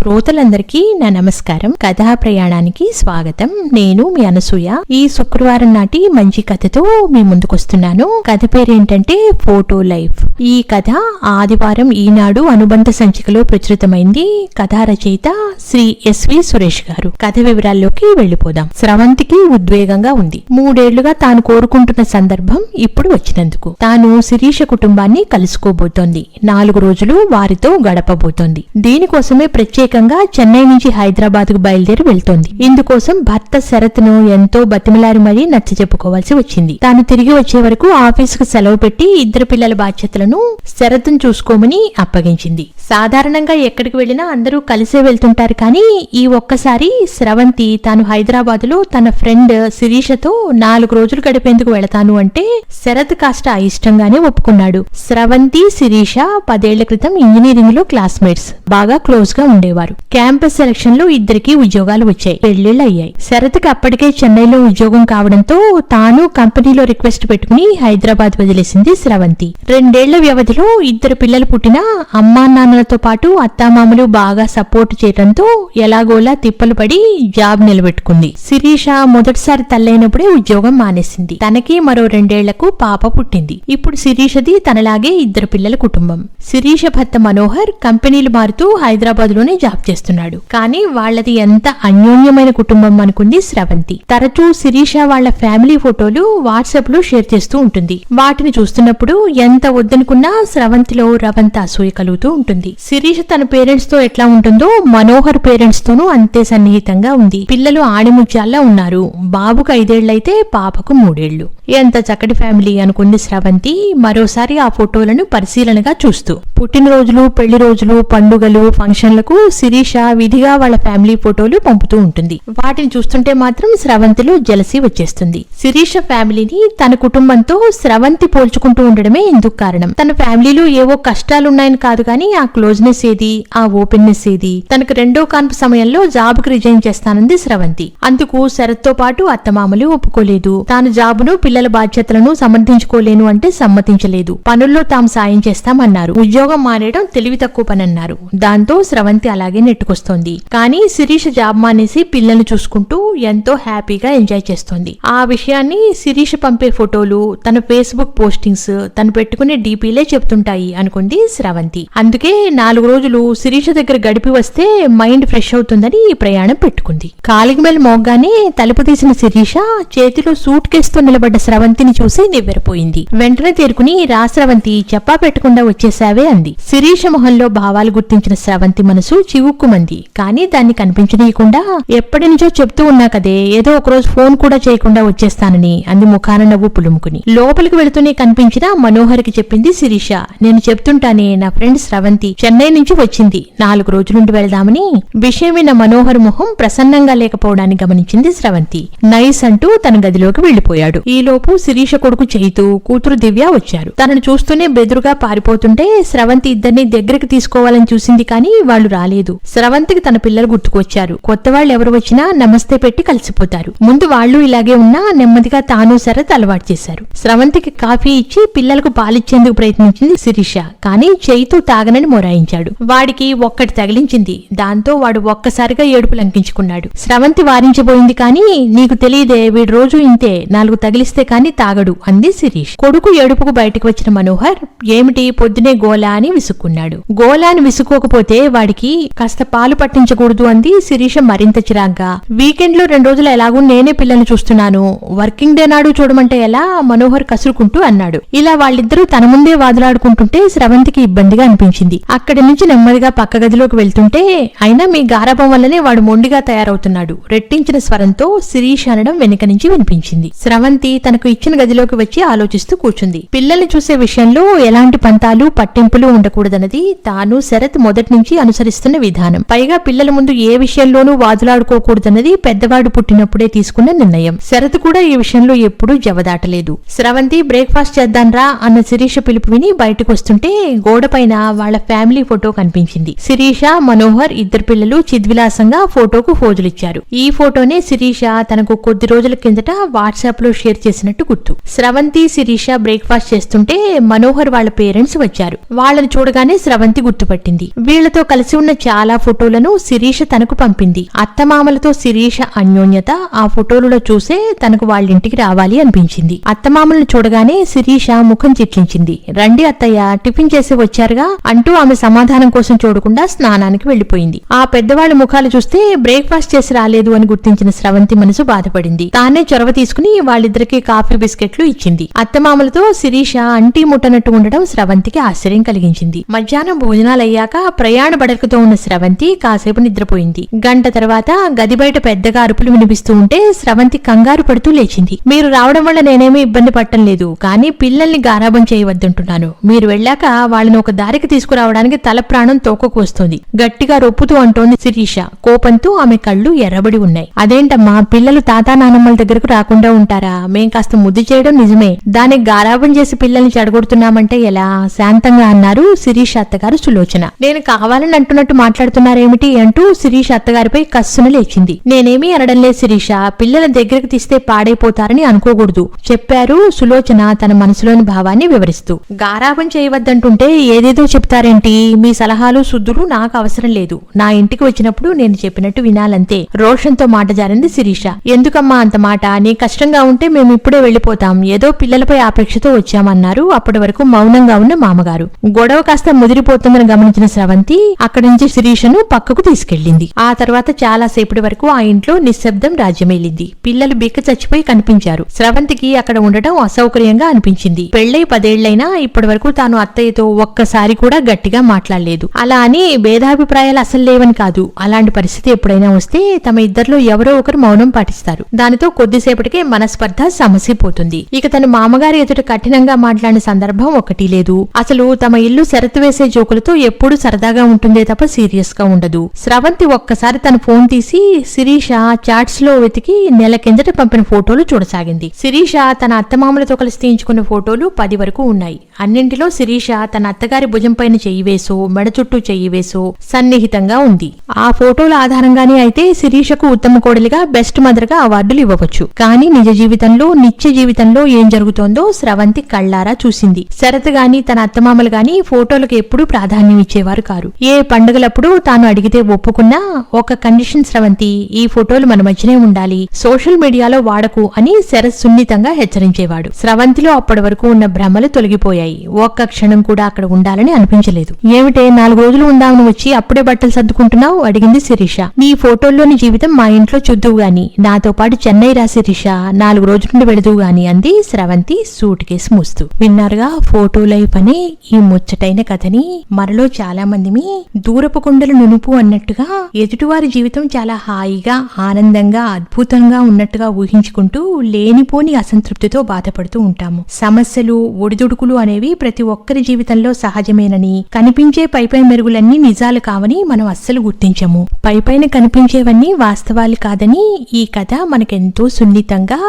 శ్రోతలందరికీ నా నమస్కారం. కథా ప్రయాణానికి స్వాగతం. నేను మీ అనసూయ. ఈ శుక్రవారం నాటి మంచి కథతో మీ ముందుకొస్తున్నాను. కథ పేరేంటంటే ఫోటో లైఫ్. ఈ కథ ఆదివారం ఈనాడు అనుబంధ సంచికలో ప్రచురితమైంది. కథా రచయిత శ్రీ ఎస్వి సురేష్ గారు. కథ వివరాల్లోకి వెళ్లిపోదాం. స్రవంతికి ఉద్వేగంగా ఉంది. 3 ఏళ్లుగా తాను కోరుకుంటున్న సందర్భం ఇప్పుడు వచ్చినందుకు. తాను శిరీష కుటుంబాన్ని కలుసుకోబోతోంది. 4 రోజులు వారితో గడపబోతోంది. దీనికోసమే ప్రత్యేకంగా చెన్నై నుంచి హైదరాబాద్ కు బయలుదేరి వెళ్తోంది. ఇందుకోసం భర్త శరత్ ను ఎంతో బతిమలారి మరీ నచ్చ చెప్పుకోవాల్సి వచ్చింది. తాను తిరిగి వచ్చే వరకు ఆఫీసుకు సెలవు పెట్టి 2 పిల్లల బాధ్యతలను శరత్ ను చూసుకోమని అప్పగించింది. సాధారణంగా ఎక్కడికి వెళ్లినా అందరూ కలిసే వెళ్తుంటారు. కానీ ఈ ఒక్కసారి స్రవంతి తాను హైదరాబాద్ లో తన ఫ్రెండ్ శిరీషతో 4 రోజులు గడిపేందుకు వెళతాను అంటే శరత్ కాస్త అయిష్టంగానే ఒప్పుకున్నాడు. స్రవంతి, శిరీష 10 ఏళ్ల క్రితం ఇంజనీరింగ్ లో క్లాస్మేట్స్. బాగా క్లోజ్ గా ఉండేవారు. క్యాంపస్ సెలక్షన్ లో ఇద్దరికి ఉద్యోగాలు వచ్చాయి. పెళ్లిళ్లు అయ్యాయి. శరత్కి అప్పటికే చెన్నైలో ఉద్యోగం కావడంతో తాను కంపెనీలో రిక్వెస్ట్ పెట్టుకుని హైదరాబాద్ వదిలేసింది స్రవంతి. 2 ఏళ్ల వ్యవధిలో 2 పిల్లలు పుట్టినా అమ్మా నాన్నలతో పాటు అత్తామామలు బాగా సపోర్ట్ చేయడంతో ఎలాగోలా తిప్పలు పడి జాబ్ నిలబెట్టుకుంది. శిరీష మొదటిసారి తల్లైనప్పుడే ఉద్యోగం మానేసింది. తనకి మరో 2 ఏళ్లకు పాప పుట్టింది. ఇప్పుడు శిరీషది తనలాగే 2 పిల్లల కుటుంబం. శిరీష భర్త మనోహర్ కంపెనీలు మారుతూ హైదరాబాద్ లోనే జాబ్ చేస్తున్నాడు. కానీ వాళ్లది ఎంత అన్యోన్యమైన కుటుంబం అనుకుంది స్రవంతి. తరచూ శిరీష వాళ్ల ఫ్యామిలీ ఫోటోలు వాట్సాప్ లో షేర్ చేస్తూ ఉంటుంది. వాటిని చూస్తున్నప్పుడు ఎంత వద్దనుకున్నా స్రవంతిలో రవంత అసూయ కలుగుతూ ఉంటుంది. శిరీష తన పేరెంట్స్ తో ఎట్లా ఉంటుందో మనోహర్ పేరెంట్స్ తోనూ అంతే సన్నిహితంగా ఉంది. పిల్లలు ఆణిముత్యాల్లా ఉన్నారు. బాబుకు 5 ఏళ్లైతే పాపకు 3 ఏళ్లు. ఎంత చక్కటి ఫ్యామిలీ అనుకుంది స్రవంతి మరోసారి ఆ ఫోటోలను పరిశీలనగా చూస్తూ. పుట్టినరోజులు, పెళ్లి రోజులు, పండుగలు, ఫంక్షన్లకు శిరీష విధిగా వాళ్ళ ఫ్యామిలీ ఫోటోలు పంపుతూ ఉంటుంది. వాటిని చూస్తుంటే మాత్రం స్రవంతిలో జలసీ వచ్చేస్తుంది. శిరీష ఫ్యామిలీని తన కుటుంబంతో స్రవంతి పోల్చుకుంటూ ఉండడమే ఎందుకు కారణం? తన ఫ్యామిలీలో ఏవో కష్టాలున్నాయని కాదు కానీ ఆ క్లోజ్నెస్ ఏది, ఆ ఓపెన్నెస్ ఏది? తనకు 2వ కాన్పు సమయంలో జాబ్ కు రిజైన్ చేస్తానంది స్రవంతి. అందుకు శరత్ తో పాటు అత్తమామలు ఒప్పుకోలేదు. తాను జాబును, పిల్లల బాధ్యతలను సమర్థించుకోలేను అంటే సమ్మతించలేదు. పనుల్లో తాము సాయం చేస్తామన్నారు. ఉద్యోగం మానేయడం తెలివి తక్కువ పనన్నారు. దాంతో స్రవంతి అలాగే నెట్టుకొస్తోంది. కానీ శిరీష జాబ్ మానేసి పిల్లల్ని చూసుకుంటూ ఎంతో హ్యాపీగా ఎంజాయ్ చేస్తోంది. ఆ విషయాన్ని శిరీష పంపే ఫోటోలు, తన ఫేస్బుక్ పోస్టింగ్స్, తను పెట్టుకునే డీపీలే చెప్తుంటాయి అనుకుంది స్రవంతి. అందుకే 4 రోజులు శిరీష దగ్గర గడిపి వస్తే మైండ్ ఫ్రెష్ అవుతుందని ఈ ప్రయాణం పెట్టుకుంది. కాలికి మేలు మోగ్గానే తలుపు తీసిన శిరీష చేతిలో సూట్ కేసుతో నిలబడ్డ స్రవంతిని చూసి నివ్వెరపోయింది. వెంటనే తేరుకుని రా స్రవంతి, చెప్పా పెట్టకుండా వచ్చేసావే అంది. శిరీష మొహంలో భావాలు గుర్తించిన స్రవంతి మనసు చివుక్కుమంది. కానీ దాన్ని కనిపించనీయకుండా ఎప్పటి నుంచో చెప్తూ ఉన్నా కదే, ఏదో ఒకరోజు ఫోన్ కూడా చేయకుండా వచ్చేస్తానని అంది ముఖాన నవ్వు పులుముకుని. లోపలికి వెళుతూనే కనిపించిన మనోహర్ కి చెప్పింది శిరీష, నేను చెప్తుంటానే నా ఫ్రెండ్ స్రవంతి చెన్నై నుంచి వచ్చింది, 4 రోజులుండి వెళదామని. విషయం విన్న మనోహర్ మొహం ప్రసన్నంగా లేకపోవడాన్ని గమనించింది స్రవంతి. నైస్ అంటూ తన గదిలోకి వెళ్లిపోయాడు. ఈలోపు శిరీష కొడుకు చైతు, కూతురు దివ్య వచ్చారు. తనను చూస్తూనే బెదురుగా పారిపోతుంటే స్రవంతి ఇద్దరిని దగ్గరికి తీసుకోవాలని చూసింది కానీ వాళ్లు రాలేదు. స్రవంతికి తన పిల్లలు గుర్తుకొచ్చారు. కొత్త వాళ్ళు ఎవరు వచ్చినా నమస్తే పెట్టి కలిసిపోతారు. ముందు వాళ్లు ఇలాగే ఉన్నా నెమ్మదిగా తాను శరత్ అలవాటు చేశారు. స్రవంతికి కాఫీ ఇచ్చి పిల్లలకు పాలిచ్చేందుకు ప్రయత్నించింది శిరీష. కానీ చైతు తాగనని మొరాయించాడు. వాడికి ఒక్కటి తగిలించింది. దాంతో వాడు ఒక్కసారిగా ఏడుపు లంకించుకున్నాడు. స్రవంతి వారించబోయింది కానీ నీకు తెలియదే, వీడు రోజు ఇంతే, 4 తగిలిస్తే కానీ తాగడు అంది శిరీష్. కొడుకు ఏడుపుకు బయటకు వచ్చిన మనోహర్ ఏమిటి పొద్దునే గోలా అని విసుక్కున్నాడు. గోలాని విసుక్కోకపోతే వాడికి కాస్త పాలు పట్టించకూడదు అంది శిరీష మరింత చిరాగ్గా. వీకెండ్ లో 2 రోజులు ఎలాగూ నేనే పిల్లల్ని చూస్తున్నాను, వర్కింగ్ డే నాడు చూడమంటే ఎలా? మనోహర్ కసురుకుంటూ అన్నాడు. ఇలా వాళ్ళిద్దరూ తన ముందే వాదులాడుకుంటుంటే స్రవంతికి ఇబ్బందిగా అనిపించింది. అక్కడి నుంచి నెమ్మదిగా పక్క గదిలోకి వెళ్తుంటే, అయినా మీ గారాబం వల్లనే వాడు మొండిగా తయారవుతున్నాడు రెట్టించిన స్వరంతో శిరీష అనడం వెనుక నుంచి వినిపించింది. స్రవంతి తనకు ఇచ్చిన గదిలోకి వచ్చి ఆలోచిస్తూ కూర్చుంది. పిల్లల్ని చూసే విషయంలో ఎలాంటి పంతాలు పట్టింపులు ఉండకూడదన్నది తాను శరత్ మొదటి నుంచి అనుసరిస్తున్న విధానం. పైగా పిల్లల ముందు ఏ విషయంలోనూ వాదులాడుకోకూడదన్నది పెద్దవాడు పుట్టినప్పుడే తీసుకున్న నిర్ణయం. శరత్ కూడా ఈ విషయంలో ఎప్పుడూ జవదాటలేదు. స్రవంతి బ్రేక్ఫాస్ట్ చేద్దాన్రా అన్న శిరీష పిలుపు విని బయటకు వస్తుంటే గోడపైన వాళ్ల ఫ్యామిలీ ఫోటో కనిపించింది. శిరీష, మనోహర్ 2 పిల్లలు చిద్విలాసంగా ఫోటోకు ఫోజులిచ్చారు. ఈ ఫోటోనే శిరీష తనకు కొద్ది రోజుల కిందట వాట్సాప్ లో షేర్ చేసి చేసినట్టు గుర్తు. స్రవంతి, శిరీష బ్రేక్ఫాస్ట్ చేస్తుంటే మనోహర్ వాళ్ళ పేరెంట్స్ వచ్చారు. వాళ్ళని చూడగానే స్రవంతి గుర్తుపట్టింది. వీళ్లతో కలిసి ఉన్న చాలా ఫోటోలను శిరీష తనకు పంపింది. అత్తమామలతో శిరీష అన్యోన్యత ఆ ఫోటోలలో చూసే తనకు వాళ్ళింటికి రావాలి అనిపించింది. అత్తమామలను చూడగానే శిరీష ముఖం చిట్లించింది. రండి అత్తయ్య, టిఫిన్ చేసి వచ్చారుగా అంటూ ఆమె సమాధానం కోసం చూడకుండా స్నానానికి వెళ్లిపోయింది. ఆ పెద్దవాళ్ల ముఖాలు చూస్తే బ్రేక్ఫాస్ట్ చేసి రాలేదు అని గుర్తించిన స్రవంతి మనసు బాధపడింది. తానే చొరవ తీసుకుని వాళ్ళిద్దరికి కాఫీ బిస్కెట్లు ఇచ్చింది. అత్తమామలతో శిరీష అంటీ ముట్టనట్టు ఉండడం స్రవంతికి ఆశ్చర్యం కలిగించింది. మధ్యాహ్నం భోజనాలయ్యాక ప్రయాణ బడకతో ఉన్న స్రవంతి కాసేపు నిద్రపోయింది. గంట తర్వాత గది బయట పెద్దగా అరుపులు వినిపిస్తూ ఉంటే స్రవంతి కంగారు పడుతూ లేచింది. మీరు రావడం వల్ల నేనేమీ ఇబ్బంది పట్టం లేదు, కానీ పిల్లల్ని గారాబం చేయవద్దంటున్నాను. మీరు వెళ్ళాక వాళ్ళని ఒక దారికి తీసుకురావడానికి తల ప్రాణం తోకకు వస్తుంది, గట్టిగా రొప్పుతూ అంటోంది శిరీష. కోపంతో ఆమె కళ్ళు ఎర్రబడి ఉన్నాయి. అదేంటమ్మా, పిల్లలు తాతా నానమ్మల దగ్గరకు రాకుండా ఉంటారా? మేం కాస్త ముద్దు చేయడం నిజమే, దానికి గారాబం చేసి పిల్లల్ని చెడగొడుతున్నామంటే ఎలా? శాంతంగా అన్నారు శిరీష అత్తగారు సులోచన. నేను కావాలని అంటున్నట్టు మాట్లాడుతున్నారేమిటి అంటూ శిరీష అత్తగారిపై కస్సున లేచింది. నేనేమీ అనడంలే శిరీష, పిల్లల దగ్గరకు తీస్తే పాడైపోతారని అనుకోకూడదు చెప్పారు సులోచన తన మనసులోని భావాన్ని వివరిస్తూ. గారాబం చేయవద్దంటుంటే ఏదేదో చెప్తారేంటి? మీ సలహాలు శుద్ధులు నాకు అవసరం లేదు. నా ఇంటికి వచ్చినప్పుడు నేను చెప్పినట్టు వినాలంతే. రోషంతో మాట జారింది శిరీష. ఎందుకమ్మా అంత మాట? నీ కష్టంగా ఉంటే మేము ఇప్పుడే వెళ్లిపోతాం, ఏదో పిల్లలపై ఆపేక్షతో వచ్చామన్నారు. అప్పటి వరకు మౌనంగా ఉన్న మామగారు. గొడవ కాస్త ముదిరిపోతుందని గమనించిన స్రవంతి అక్కడి నుంచి శిరీషను పక్కకు తీసుకెళ్లింది. ఆ తర్వాత చాలా సేపటి వరకు ఆ ఇంట్లో నిశ్శబ్దం రాజ్యమేలింది. పిల్లలు బిక్క చచ్చిపోయి కనిపించారు. స్రవంతికి అక్కడ ఉండటం అసౌకర్యంగా అనిపించింది. పెళ్లై 10 ఏళ్లైనా ఇప్పటి వరకు తాను అత్తయ్యతో ఒక్కసారి కూడా గట్టిగా మాట్లాడలేదు. అలా అని భేదాభిప్రాయాలు అసలు లేవని కాదు. అలాంటి పరిస్థితి ఎప్పుడైనా వస్తే తమ ఇద్దరిలో ఎవరో ఒకరు మౌనం పాటిస్తారు. దానితో కొద్దిసేపటికే మనస్పర్ధ సమసిపోతుంది. ఇక తన మామగారి ఎదుట కఠినంగా మాట్లాడిన సందర్భం ఒకటి లేదు. అసలు తమ ఇల్లు షరతు వేసే జోకులతో ఎప్పుడూ సరదాగా ఉంటుందే తప్ప సీరియస్ గా ఉండదు. స్రవంతి ఒక్కసారి తన ఫోన్ తీసి శిరీష చాట్స్ లో వెతికి నెల కిందట పంపిన ఫోటోలు చూడసాగింది. శిరీష తన అత్తమామలతో కలిసి తీయించుకున్న ఫోటోలు 10 వరకు ఉన్నాయి. అన్నింటిలో శిరీష తన అత్తగారి భుజం పైన చెయ్యి వేసో, మెడ చుట్టూ చెయ్యి వేసో సన్నిహితంగా ఉంది. ఆ ఫోటోల ఆధారంగానే అయితే శిరీషకు ఉత్తమ కోడలిగా బెస్ట్ మదర్ గా అవార్డులు ఇవ్వవచ్చు. కానీ నిజ జీవితంలో, నిత్య జీవితంలో ఏం జరుగుతోందో స్రవంతి కళ్ళారా చూసింది. శరత్ గాని తన అత్తమామలు గాని ఫోటోలకు ఎప్పుడూ ప్రాధాన్యం ఇచ్చేవారు కారు. ఏ పండుగలప్పుడు తాను అడిగితే ఒప్పుకున్నా ఒక కండిషన్ స్రవంతి, ఈ ఫోటోలు మన మధ్యనే ఉండాలి, సోషల్ మీడియాలో వాడకు అని శరత్ సున్నితంగా హెచ్చరించేవాడు. స్రవంతిలో అప్పటి వరకు ఉన్న భ్రమలు తొలగిపోయాయి. ఒక్క క్షణం కూడా అక్కడ ఉండాలని అనిపించలేదు. ఏమిటే 4 రోజులు ఉందామని వచ్చి అప్పుడే బట్టలు సర్దుకుంటున్నావు అడిగింది శిరీష. నీ ఫోటోల్లోని జీవితం మా ఇంట్లో చూద్దువు గాని, నాతో పాటు చెన్నై రా శిరీష, 4 రోజుల నుండి వెళదువు గాని అంది స్రవంతి సూట్ కేసు మూస్తూ. విన్నారుగా ఫోటో లైఫ్ అనే ఈ ముచ్చటైన కథని. మనలో చాలా మందిమి దూరపు కొండలు నునుపు అన్నట్టుగా ఎదుటివారి జీవితం చాలా హాయిగా, ఆనందంగా, అద్భుతంగా ఉన్నట్టుగా ఊహించుకుంటూ లేనిపోని అసంతృప్తితో బాధపడుతూ ఉంటాము. సమస్యలు, ఒడిదుడుకులు అనేవి ప్రతి ఒక్కరి జీవితంలో సహజమేనని, కనిపించే పైపై మెరుగులన్నీ నిజాలు కావని మనం అస్సలు గుర్తించము. పైపైన కనిపించేవన్నీ వాస్తవాలు కాదని ఈ కథ మనకెంతో సున్నితంగా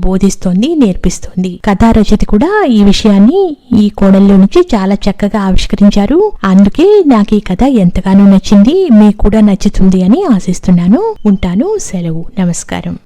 బోధిస్తోంది, నేర్పిస్తోంది. కథా రచయిత కూడా ఈ విషయాన్ని ఈ కోణంలో నుంచి చాలా చక్కగా ఆవిష్కరించారు. అందుకే నాకు ఈ కథ ఎంతగానో నచ్చింది. మీకు కూడా నచ్చుతుంది అని ఆశిస్తున్నాను. ఉంటాను. సెలవు. నమస్కారం.